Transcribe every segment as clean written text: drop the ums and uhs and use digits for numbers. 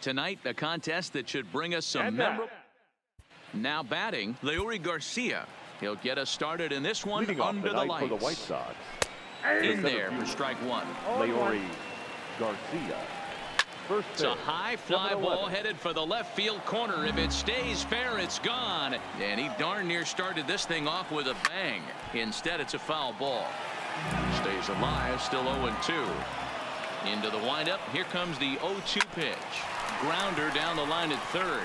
tonight, a contest that should bring us some memorable. Now batting, Leury Garcia. He'll get us started in this one under the lights. For the White Sox. In there for strike one. Leury Garcia. First it's a high fly ball headed for the left field corner. If it stays fair, it's gone. And he darn near started this thing off with a bang. Instead, it's a foul ball. Stays alive, still 0-2. Into the windup. Here comes the 0-2 pitch. Grounder down the line at third.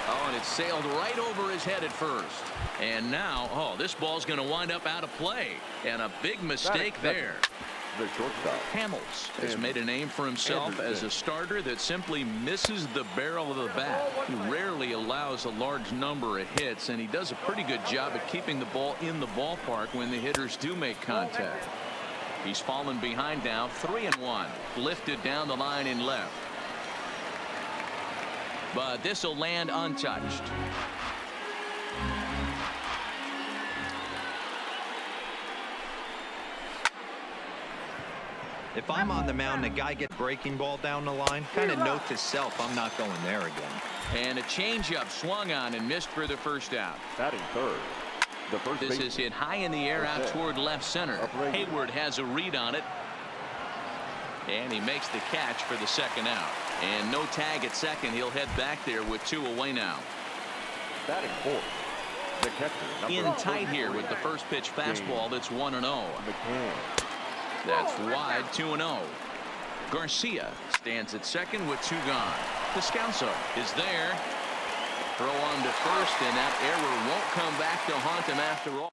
Oh, and it sailed right over his head at first. And now, oh, this ball's going to wind up out of play. And a big mistake there. The shortstop. Hamels has made a name for himself as a starter that simply misses the barrel of the bat. He rarely allows a large number of hits, and he does a pretty good job at keeping the ball in the ballpark when the hitters do make contact. He's fallen behind now, 3-1. Lifted down the line in left. But this will land untouched. If I'm on the mound, the guy gets breaking ball down the line, kind of note to self, I'm not going there again. And a changeup swung on and missed for the first out. Batting third. This is hit high in the air out toward left center. Hayward has a read on it. And he makes the catch for the second out. And no tag at second. He'll head back there with 2 away now. Batting fourth. The catcher. In tight here with the first pitch fastball that's 1-0. That's wide, 2-0. Garcia stands at second with 2 gone. Descalso is there. Throw on to first, and that error won't come back to haunt him after all.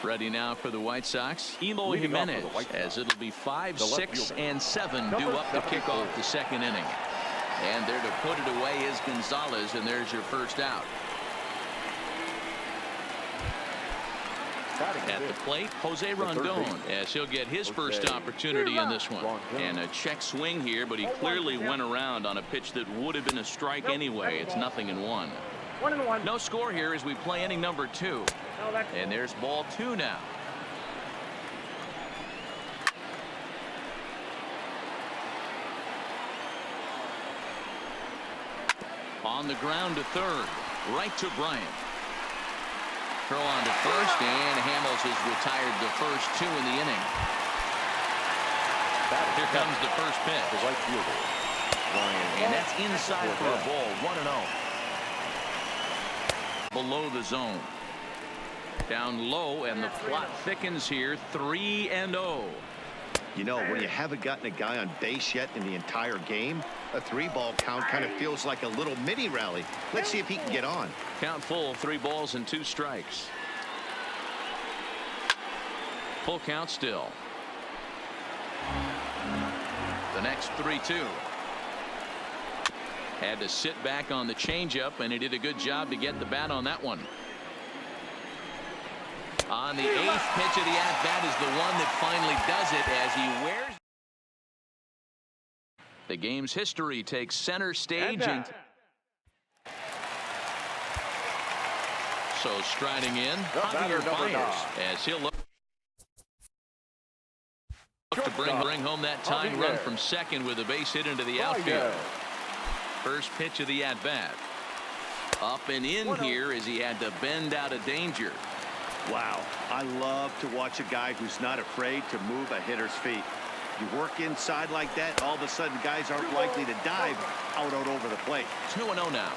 Ready now for the White Sox, Eloy Jimenez, as it'll be 5, 6, and 7 due up to kick off the second inning. And there to put it away is Gonzalez, and there's your first out. At the plate, Jose Rondon, as he'll get his first opportunity in this one. And a check swing here, but he clearly went around on a pitch that would have been a strike anyway. It's 0-1. No score here as we play inning number 2. And there's ball 2 now. On the ground to third, right to Bryant. Throw on to first, and Hamels has retired the first 2 in the inning. Here comes the first pitch. The right fielder. And that's inside for a ball, 1-0. Below the zone. Down low, and the plot thickens here, 3-0. You know, when you haven't gotten a guy on base yet in the entire game, a 3-ball count kind of feels like a little mini rally. Let's see if he can get on. Count full, 3 balls and 2 strikes. Full count still. The next 3-2. Had to sit back on the changeup, and he did a good job to get the bat on that one. On the 8th pitch of the at-bat is the one that finally does it as he wears. The game's history takes center stage. And so striding in, Javier Baez, as he'll look to bring home that tying run from second with a base hit into the outfield. First pitch of the at-bat. Up and in here as he had to bend out of danger. Wow, I love to watch a guy who's not afraid to move a hitter's feet. You work inside like that, all of a sudden guys aren't likely to dive out over the plate. 2-0 now.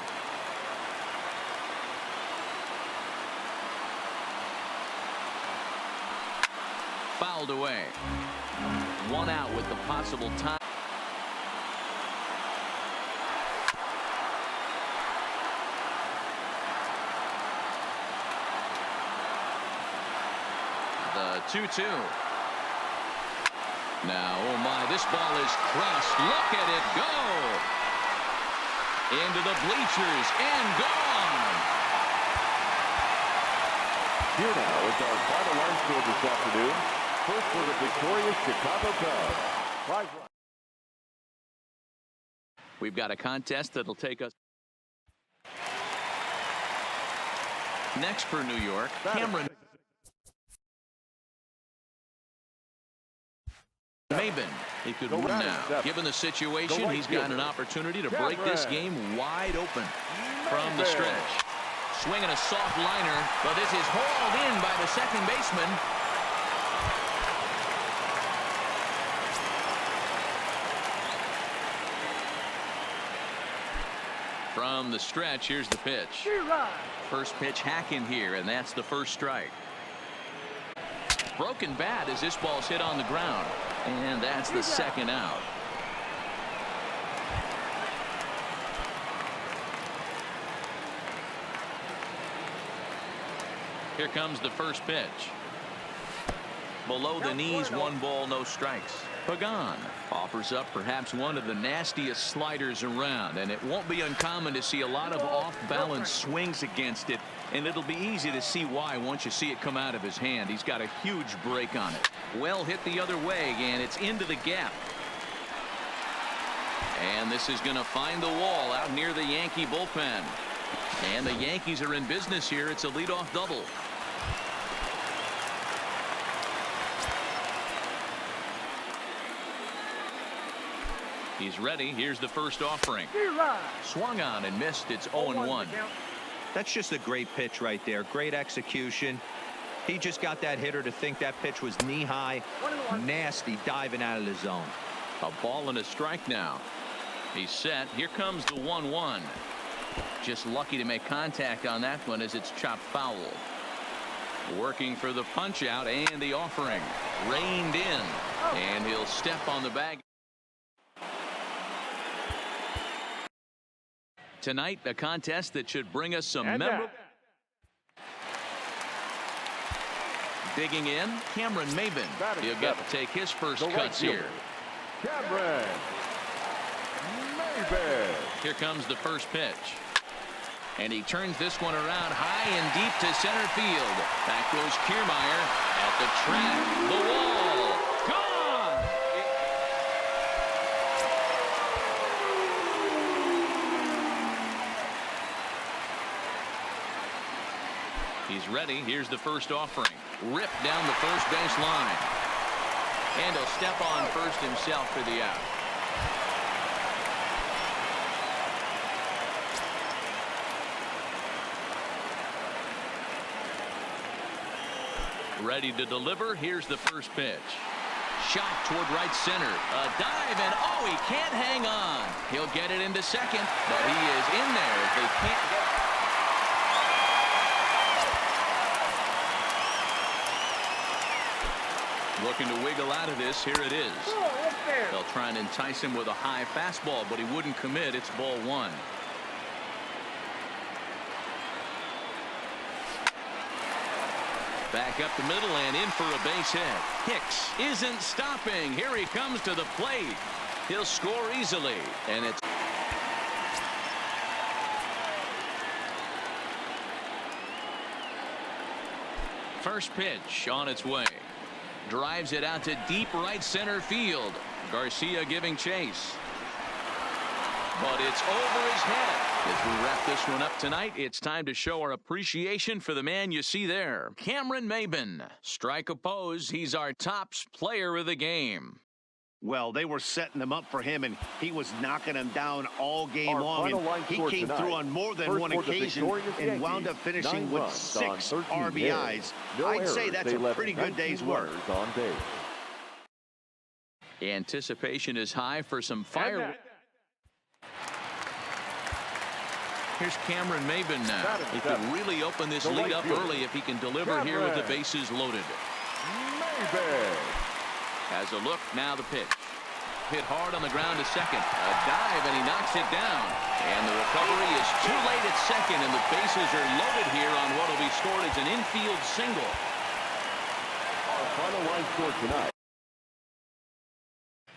Fouled away. 1 out with the possible time. The 2-2. Now, oh my, this ball is crossed. Look at it go. Into the bleachers and gone. Here now is our final line score this afternoon. First for the victorious Chicago Cubs. We've got a contest that'll take us. Next for New York, Cameron. Maybin He could win now. Given the situation, he's got an opportunity to break this game wide open from the stretch. Swinging a soft liner, but this is hauled in by the second baseman. From the stretch, here's the pitch. First pitch hacking here, and that's the first strike. Broken bat as this ball's hit on the ground, and that's the second out. Here comes the first pitch. Below the knees, 1 ball, no strikes. Pagan offers up perhaps one of the nastiest sliders around, and it won't be uncommon to see a lot of off-balance swings against it, and it'll be easy to see why once you see it come out of his hand. He's got a huge break on it. Well hit the other way, and it's into the gap. And this is going to find the wall out near the Yankee bullpen. And the Yankees are in business here. It's a leadoff double. He's ready. Here's the first offering. Swung on and missed. It's 0-1. That's just a great pitch right there. Great execution. He just got that hitter to think that pitch was knee high. Nasty diving out of the zone. A ball and a strike now. He's set. Here comes the 1-1. Just lucky to make contact on that one as it's chopped foul. Working for the punch out and the offering. Reined in. And he'll step on the bag. Tonight, a contest that should bring us some memorable. Digging in, Cameron Maybin. He'll get to take his first cuts here. Cameron Maybin. Here comes the first pitch. And he turns this one around high and deep to center field. Back goes Kiermaier at the track. The wall. Gone! He's ready. Here's the first offering. Ripped down the first base line. And he'll step on first himself for the out. Ready to deliver. Here's the first pitch. Shot toward right center. A dive, and oh, he can't hang on. He'll get it into second, but he is in there as they can't get it. Looking to wiggle out of this. Here it is. They'll try and entice him with a high fastball, but he wouldn't commit. It's ball 1. Back up the middle and in for a base hit. Hicks isn't stopping. Here he comes to the plate. He'll score easily, and it's first pitch on its way. Drives it out to deep right center field. Garcia giving chase. But it's over his head. As we wrap this one up tonight, it's time to show our appreciation for the man you see there, Cameron Maybin. Strike oppose. He's our TOPPS player of the game. Well, they were setting him up for him, and he was knocking him down all game long. And he came through on more than one occasion and wound up finishing with 6 RBIs. I'd say that's a pretty good day's work. Anticipation is high for some fire. Here's Cameron Maybin now. He could really open this lead up early if he can deliver here with the bases loaded. Maybin has a look. Now the pitch. Hit hard on the ground to second. A dive, and he knocks it down. And the recovery is too late at second, and the bases are loaded here on what will be scored as an infield single. Our final line score tonight.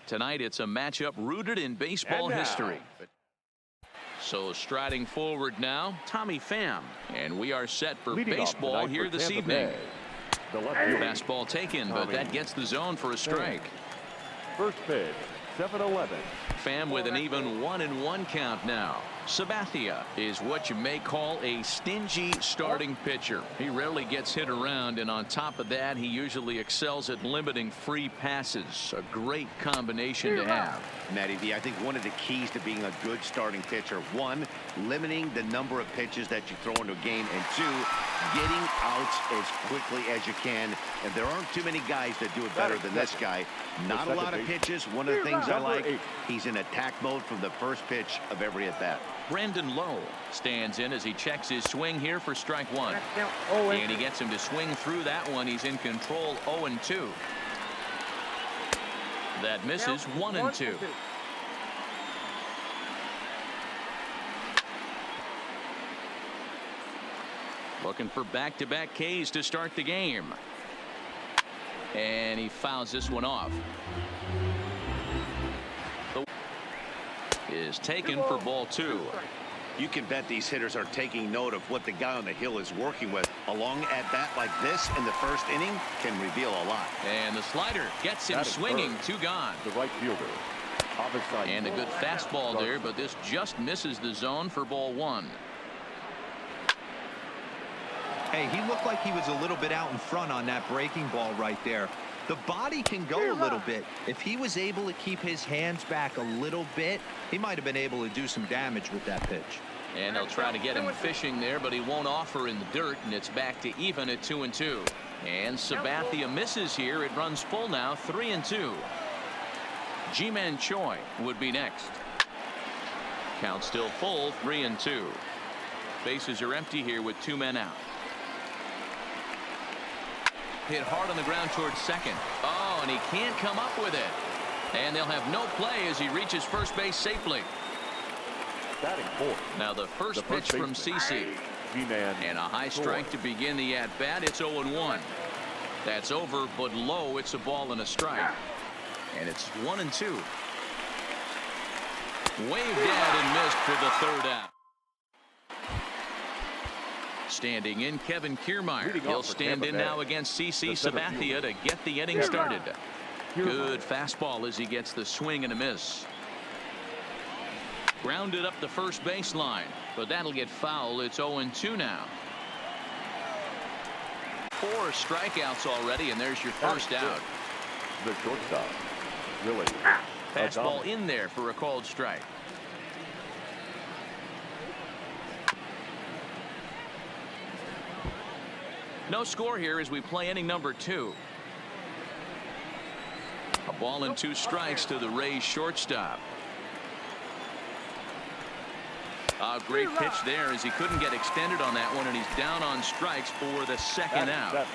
Tonight, it's a matchup rooted in baseball history. So striding forward now, Tommy Pham. And we are set for baseball here this evening. Fastball taken, but that gets the zone for a strike. First pitch, 7-11. Pham with an even 1-1 count now. Sabathia is what you may call a stingy starting pitcher. He rarely gets hit around, and on top of that, he usually excels at limiting free passes. A great combination to have. Matty V, I think one of the keys to being a good starting pitcher, one, limiting the number of pitches that you throw into a game, and two, getting outs as quickly as you can. And there aren't too many guys that do it better than this guy. Not a lot of pitches. One of the things I like, he's in attack mode from the first pitch of every at-bat. Brandon Lowe stands in as he checks his swing here for strike one. And he gets him to swing through that one. He's in control, 0-2. That misses, 1-2. Looking for back-to-back Ks to start the game. And he fouls this one off. Is taken for ball 2. You can bet these hitters are taking note of what the guy on the hill is working with. A long at-bat like this in the first inning can reveal a lot. And the slider gets him swinging. 2 gone. The right fielder. And a good fastball there, but this just misses the zone for ball 1. Hey, he looked like he was a little bit out in front on that breaking ball right there. The body can go a little bit. If he was able to keep his hands back a little bit, he might have been able to do some damage with that pitch. And they'll try to get him fishing there, but he won't offer in the dirt, and it's back to even at 2-2. And Sabathia misses here. It runs full now, 3-2. Ji-Man Choi would be next. Count still full, 3-2. Bases are empty here with 2 men out. Hit hard on the ground towards second. Oh, and he can't come up with it. And they'll have no play as he reaches first base safely. Batting fourth. Now the first pitch from CC. And a high strike to begin the at-bat. It's 0-1. That's over, but low. It's a ball and a strike. And it's 1-2. Waved at and missed for the 3rd out. Standing in, Kevin Kiermaier. He'll stand in now against C.C Sabathia to get the inning started. Good fastball as he gets the swing and a miss. Grounded up the first baseline, but that'll get foul. It's 0-2 now. 4 strikeouts already, and there's your first out. The shortstop, really. Fastball in there for a called strike. No score here as we play inning number 2. A ball and 2 strikes to the Rays shortstop. A great pitch there as he couldn't get extended on that one, and he's down on strikes for the 2nd out.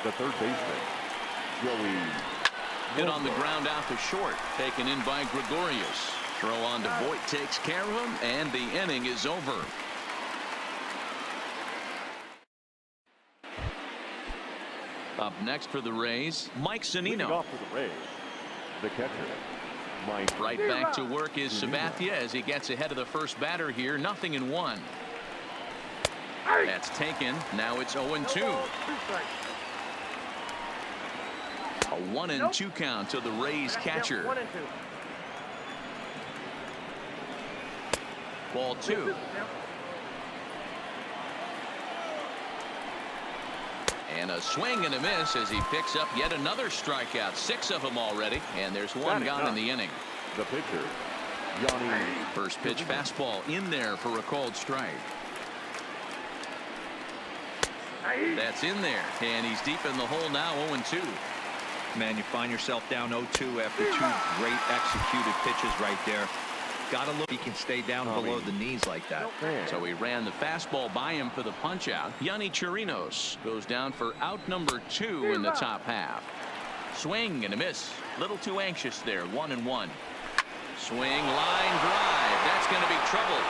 The third baseman, Joey. Hit on the ground out to short, taken in by Gregorius. Throw on to Voit takes care of him, and the inning is over. Up next for the Rays, Mike Zunino. Off for the Rays, the catcher, Mike. Right back to work is Sabathia as he gets ahead of the first batter here. 0-1. That's taken. Now it's 0-2. A 1-2 count to the Rays catcher. Ball 2. And a swing and a miss as he picks up yet another strikeout. 6 of them already, and there's 1 gone in the inning. The pitcher, Johnny. First pitch fastball in there for a called strike. That's in there, and he's deep in the hole now, 0-2. Man, you find yourself down 0-2 after 2 great executed pitches right there. Gotta look he can stay down below the knees like that. So he ran the fastball by him for the punch out. Yonny Chirinos goes down for out number 2 in the top half. Swing and a miss. Little too anxious there. 1-1. Swing, line drive. That's going to be trouble.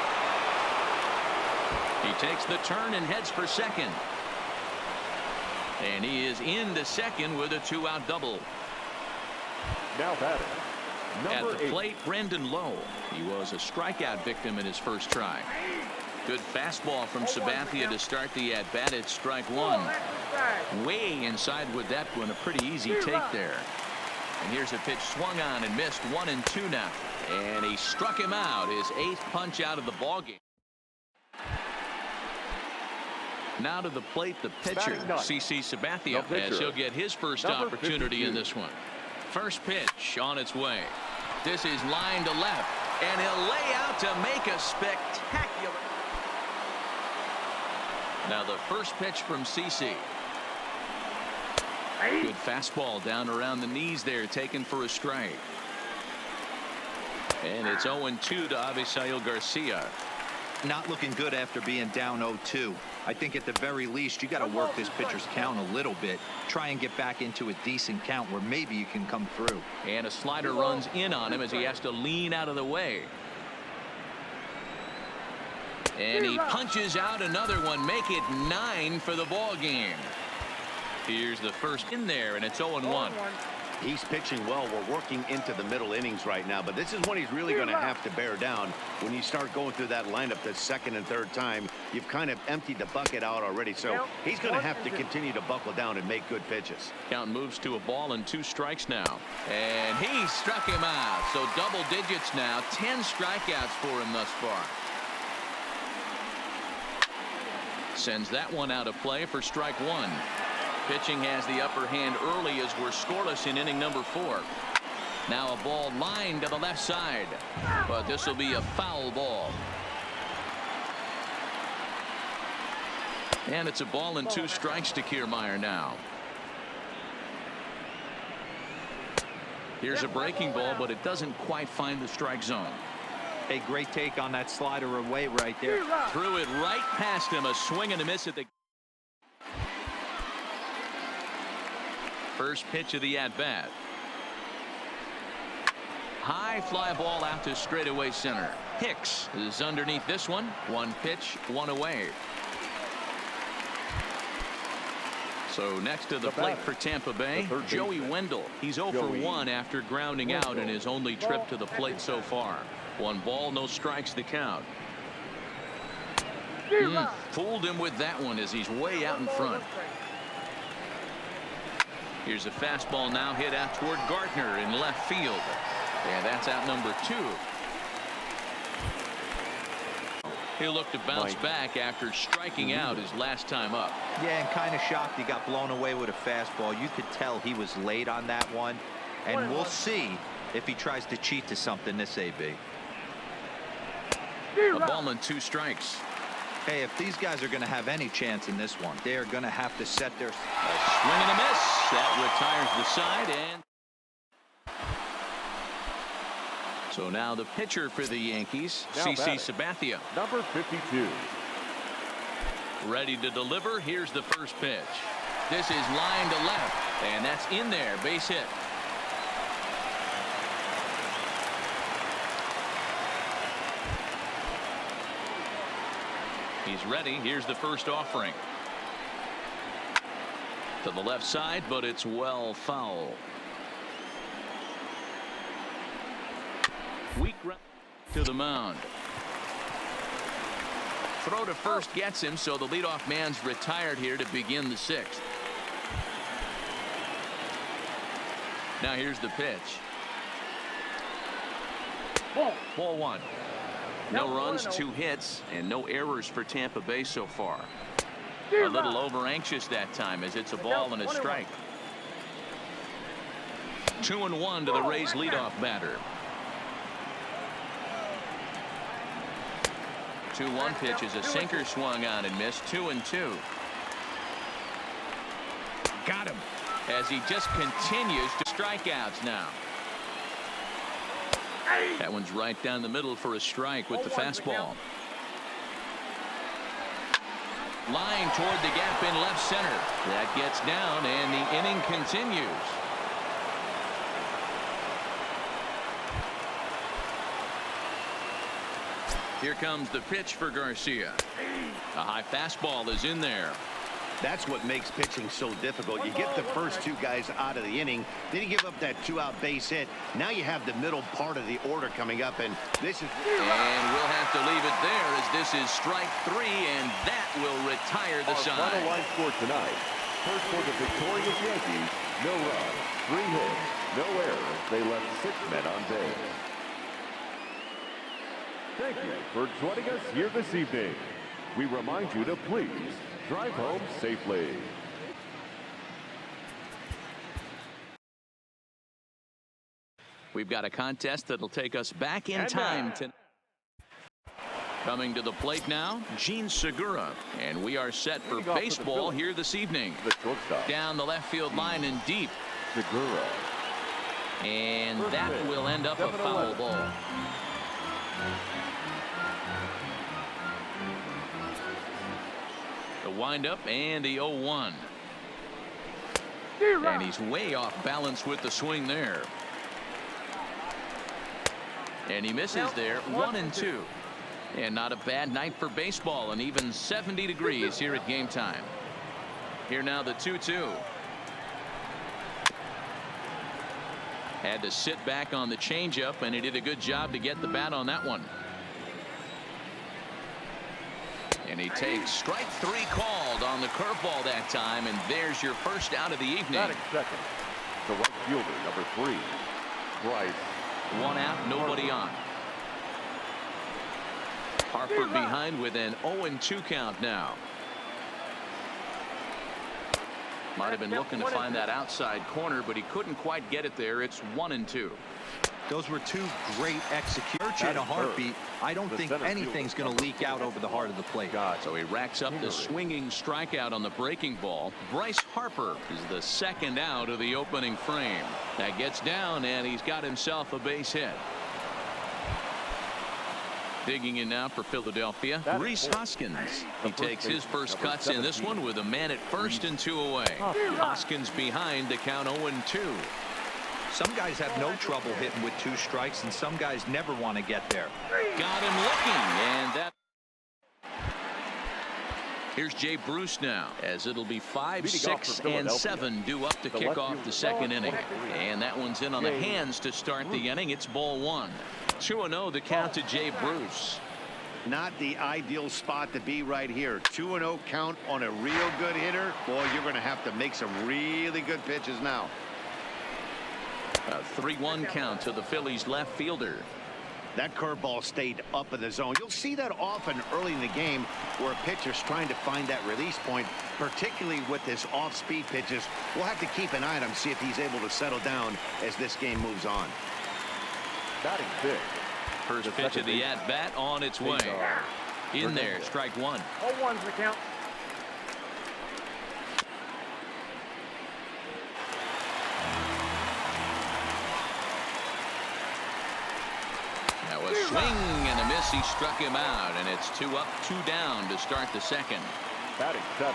He takes the turn and heads for second. And he is into second with a 2-out double. Now batting. At the plate, Brandon Lowe. He was a strikeout victim in his first try. Good fastball from Sabathia to start the at-bat at strike 1. Way inside with that one. A pretty easy take there. And here's a pitch swung on and missed. 1-2 now. And he struck him out, his 8th punch out of the ballgame. Now to the plate, the pitcher, C.C Sabathia, as he'll get his first opportunity in this one. First pitch on its way. This is line to left, and he'll lay out to make a spectacular. Now the first pitch from C.C. Good fastball down around the knees there, taken for a strike. And it's 0-2 to Avisail Garcia. Not looking good after being down 0-2. I think at the very least you got to work this pitcher's count a little bit. Try and get back into a decent count where maybe you can come through. And a slider runs in on him as he has to lean out of the way. And he punches out another one, make it 9 for the ball game. Here's the first in there, and it's 0-1. He's pitching well. We're working into the middle innings right now, but this is when he's really going to have to bear down. When you start going through that lineup the second and third time, you've kind of emptied the bucket out already, so he's going to have to continue to buckle down and make good pitches. Count moves to a ball and 2 strikes now, and he struck him out. So double digits now, 10 strikeouts for him thus far. Sends that one out of play for strike 1. Pitching has the upper hand early as we're scoreless in inning number 4. Now a ball lined to the left side, but this will be a foul ball. And it's a ball and 2 strikes to Kiermaier now. Here's a breaking ball, but it doesn't quite find the strike zone. A great take on that slider away right there. Threw it right past him, a swing and a miss at the first pitch of the at-bat. High fly ball out to straightaway center. Hicks is underneath this one. 1 pitch, 1 away. So next to the plate for Tampa Bay, Joey Wendell. He's 0 for 1 after grounding out in his only trip to the plate so far. 1 ball, no strikes to count. Fooled him with that one as he's way out in front. Here's a fastball now hit out toward Gardner in left field. And that's out number 2. He'll look to bounce back after striking out his last time up. Yeah, and kind of shocked he got blown away with a fastball. You could tell he was late on that one. And we'll see if he tries to cheat to something this AB. A ball and 2 strikes. Hey, if these guys are going to have any chance in this one, they are going to have to set their... A swing and a miss. That retires the side. And so now the pitcher for the Yankees, C.C Sabathia. Number 52. Ready to deliver. Here's the first pitch. This is line to left, and that's in there. Base hit. He's ready. Here's the first offering. To the left side, but it's well foul. Weak right to the mound. Throw to first gets him, so the leadoff man's retired here to begin the 6th. Now here's the pitch. Ball 1. No runs, 2 hits, and no errors for Tampa Bay so far. A little over anxious that time as it's a ball and a strike. 2-1 to the Rays leadoff batter. 2-1 pitch is a sinker swung on and missed. 2-2. Got him as he just continues to strikeouts now. That one's right down the middle for a strike with the fastball. Line toward the gap in left center. That gets down and the inning continues. Here comes the pitch for Garcia. A high fastball is in there. That's what makes pitching so difficult. You get the first 2 guys out of the inning, then you give up that 2-out base hit. Now you have the middle part of the order coming up, and this is... And we'll have to leave it there as this is strike 3, and that will retire the side. Our final line score tonight. First for the victorious Yankees, no runs, 3 hits, no errors. They left 6 men on base. Thank you for joining us here this evening. We remind you to please drive home safely. We've got a contest that'll take us back in time to... Coming to the plate now, Jean Segura. And we are set for baseball here this evening. Down the left field line and deep. Segura. And that will end up a foul ball. The windup and the 0-1. And he's way off balance with the swing there. And he misses there. 1-2. And not a bad night for baseball, and even 70 degrees here at game time. Here now the 2-2. Had to sit back on the changeup, and he did a good job to get the bat on that one. And he takes strike 3 called on the curveball that time, and there's your first out of the evening. Batting second, the right fielder, number 3, Bryce. 1 out, nobody on. Harper behind with an 0-2 count now. Might have been looking to find that outside corner, but he couldn't quite get it there. It's 1-2. Those were 2 great executions in a heartbeat. I don't think anything's going to leak out over the heart of the plate. So he racks up the swinging strikeout on the breaking ball. Bryce Harper is the second out of the opening frame. That gets down, and he's got himself a base hit. Digging in now for Philadelphia, Rhys Hoskins. He takes his first cuts in this one with a man at first and 2 away. Hoskins behind to count 0-2. Some guys have no trouble hitting with 2 strikes, and some guys never want to get there. Got him looking, and that. Here's Jay Bruce now, as it'll be 5, 6, and 7 due up to kick off the second inning. And that one's in on the hands to start the inning. It's ball 1. 2-0 the count to Jay Bruce. Not the ideal spot to be right here. 2-0 count on a real good hitter. Boy, you're going to have to make some really good pitches now. A 3-1 count to the Phillies left fielder. That curveball stayed up in the zone. You'll see that often early in the game where a pitcher's trying to find that release point, particularly with this off-speed pitches. We'll have to keep an eye on him, see if he's able to settle down as this game moves on. Batting 6. First pitch of the at-bat on its way. In there, strike 1. 0-1's the count. That was swing and a miss. He struck him out, and it's 2 up, 2 down to start the second. Batting 7.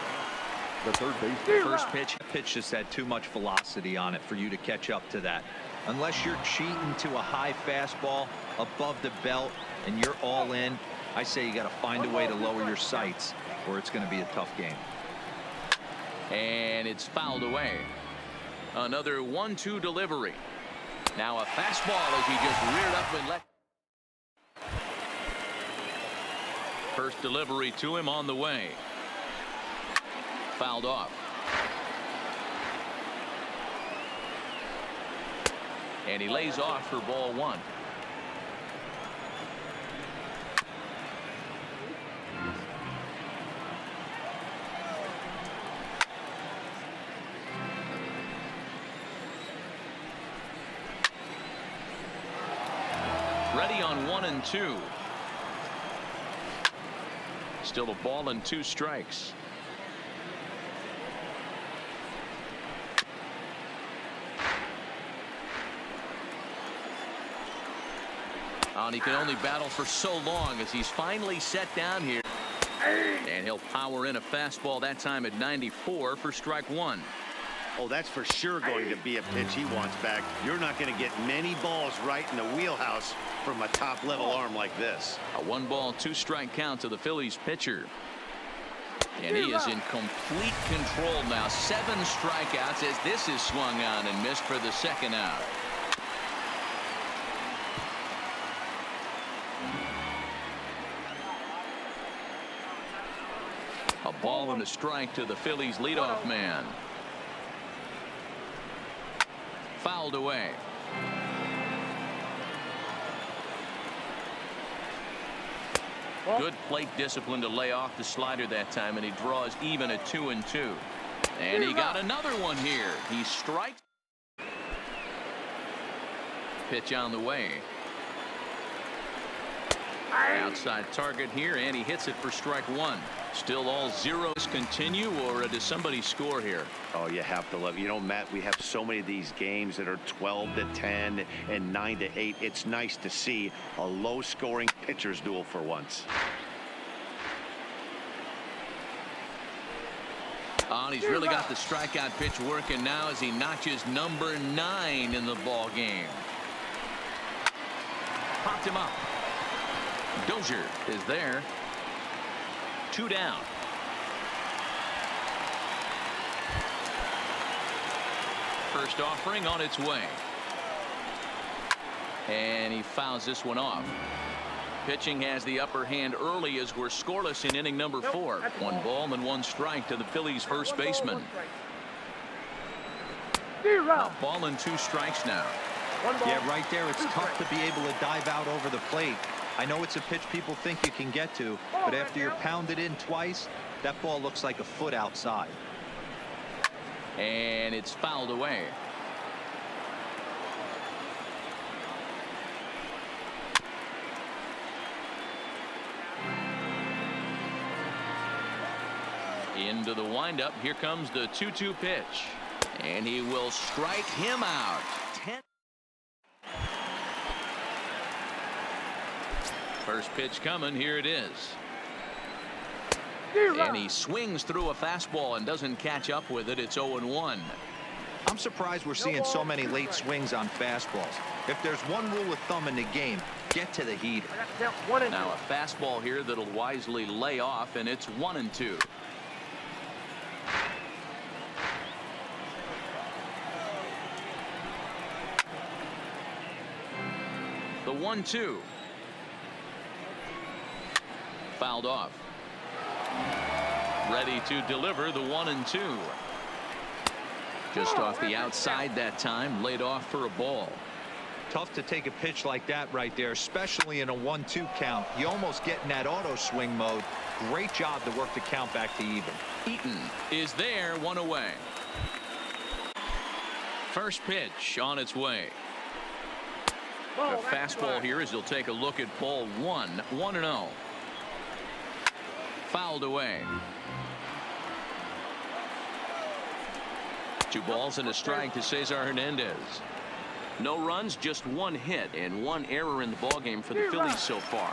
The third baseman. The first pitch just had too much velocity on it for you to catch up to that. Unless you're cheating to a high fastball above the belt and you're all in, I say you got to find a way to lower your sights, or it's going to be a tough game. And it's fouled away. Another 1-2 delivery. Now a fastball as he just reared up and let. First delivery to him on the way. Fouled off. And he lays off for ball 1. Ready on 1-2. Still a ball and 2 strikes. And he can only battle for so long as he's finally set down here. And he'll power in a fastball that time at 94 for strike 1. Oh, that's for sure going to be a pitch he wants back. You're not going to get many balls right in the wheelhouse from a top-level arm like this. A 1-ball, 2-strike count to the Phillies pitcher. And he is in complete control now. 7 strikeouts as this is swung on and missed for the second out. A ball and a strike to the Phillies leadoff man. Fouled away. Good plate discipline to lay off the slider that time, and he draws even at 2-2. And he got another one here. He strikes. Pitch on the way. Outside target here, and he hits it for strike one. Still all zeros continue, or does somebody score here? Oh, you have to love it. You know, Matt, we have so many of these games that are 12-10 and 9-8. It's nice to see a low-scoring pitcher's duel for once. And he's really got the strikeout pitch working now as he notches number 9 in the ball game. Popped him up. Dozier is there. 2 down. First offering on its way. And he fouls this one off. Pitching has the upper hand early as we're scoreless in inning number 4. 1 ball and 1 strike to the Phillies' first baseman. A ball and 2 strikes now. Yeah, right there, it's tough to be able to dive out over the plate. I know it's a pitch people think you can get to, but after you're pounded in twice, that ball looks like a foot outside. And it's fouled away. Into the windup. Here comes the 2-2 pitch. And he will strike him out. 10. First pitch coming. Here it is. And he swings through a fastball and doesn't catch up with it. It's 0-1. I'm surprised we're seeing so many late swings on fastballs. If there's one rule of thumb in the game, get to the heater. Now a fastball here that'll wisely lay off, and it's 1-2. The 1-2. Fouled off. Ready to deliver the 1-2. Just off the outside that time, laid off for a ball. Tough to take a pitch like that right there, especially in a 1-2 count. You almost get in that auto swing mode. Great job to work the count back to even. Eaton is there, 1 away. First pitch on its way. A fastball here as he'll take a look at ball 1. 1-0. Fouled away. 2 balls and a strike to Cesar Hernandez. No runs, just 1 hit and 1 error in the ballgame for the Phillies so far.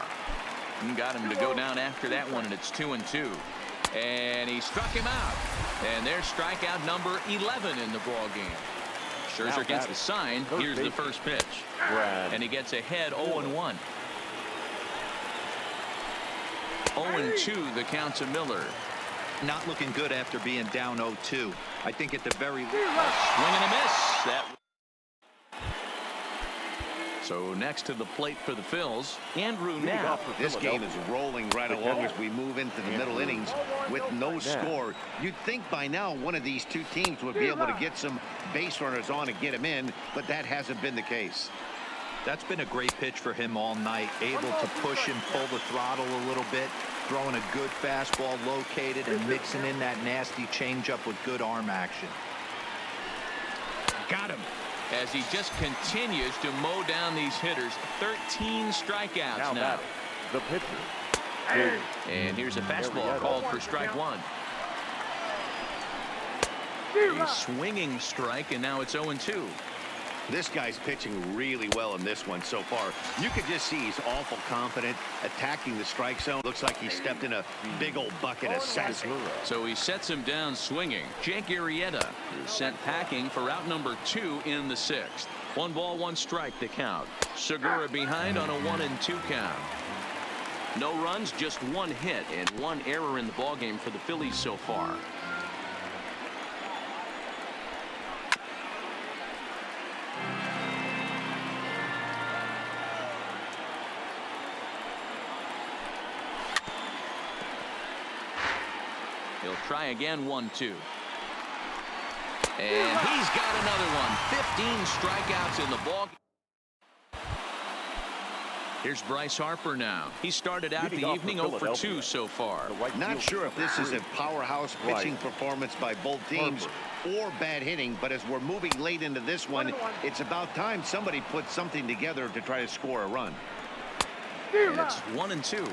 And got him to go down after that one, and it's 2-2. And he struck him out. And there's strikeout number 11 in the ballgame. Scherzer gets the sign. Here's the first pitch. And he gets ahead 0-1. 0-2 the count to Miller. Not looking good after being down 0-2. I think at the very least. Swing and a miss. So next to the plate for the Phils, Andrew now. This game is rolling right along as we move into the middle innings with no score. You'd think by now one of these 2 teams would be able to get some base runners on and get him in, but that hasn't been the case. That's been a great pitch for him all night. Able to push and pull the throttle a little bit, throwing a good fastball located and mixing in that nasty changeup with good arm action. Got him. As he just continues to mow down these hitters. 13 strikeouts now. The pitcher. And here's a fastball called for strike 1. A swinging strike, and now it's 0-2. This guy's pitching really well in this one so far. You could just see he's awful confident attacking the strike zone. Looks like he stepped in a big old bucket of sass. So he sets him down swinging. Jake Arrieta is sent packing for out number 2 in the 6th. 1 ball, 1 strike to count. Segura behind on a 1-2 count. No runs, just 1 hit and 1 error in the ballgame for the Phillies so far. He'll try again, 1-2. And he's got another one. 15 strikeouts in the ball. Here's Bryce Harper now. He started out the evening 0 for 2 so far. Not sure if this is a powerhouse pitching performance by both teams or bad hitting, but as we're moving late into this one, it's about time somebody put something together to try to score a run. And it's 1-2. The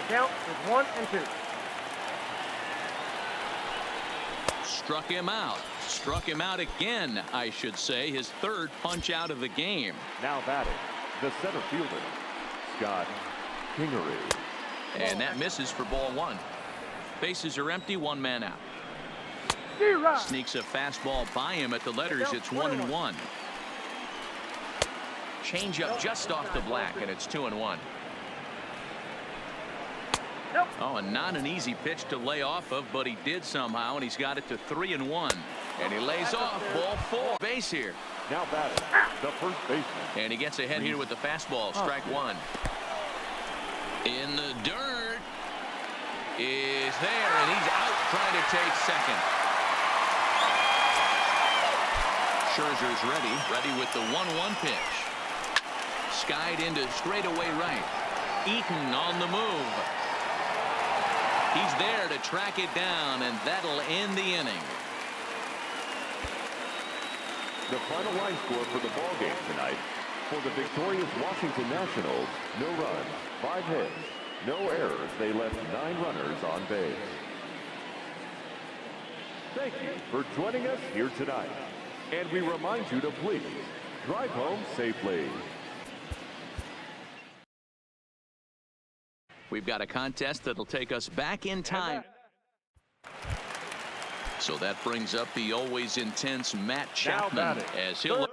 count is 1-2. Struck him out. Struck him out again, I should say. His third punch out of the game. Now batting, the center fielder, Scott Kingery. And that misses for ball 1. Bases are empty, 1 man out. Sneaks a fastball by him at the letters. It's 1-1. Change up just off the black, and it's 2-1. Oh, and not an easy pitch to lay off of, but he did somehow, and he's got it to 3-1. And he lays off ball 4. Base here. Now batting, the first baseman. And he gets ahead here with the fastball. Strike 1. In the dirt is there, and he's out trying to take second. Scherzer's ready with the 1-1 pitch. Skied into straightaway right. Eaton on the move. He's there to track it down, and that'll end the inning. The final line score for the ball game tonight. For the victorious Washington Nationals, no runs, 5 hits, no errors. They left 9 runners on base. Thank you for joining us here tonight. And we remind you to please drive home safely. We've got a contest that'll take us back in time. So that brings up the always intense Matt Chapman as he'll look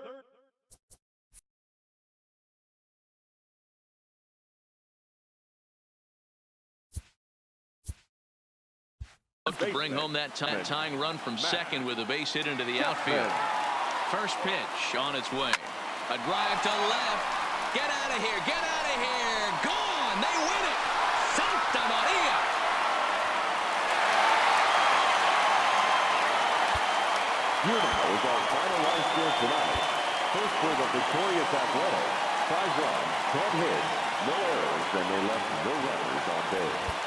to bring home that tying run from second with a base hit into the outfield. First pitch on its way. A drive to left. Get out of here. Get out of here. Gone. They win it. Santa Maria. Here now is our final line score tonight. First for the victorious Athletics, 5 runs, 10 hits, no errors, and they left no runners on base.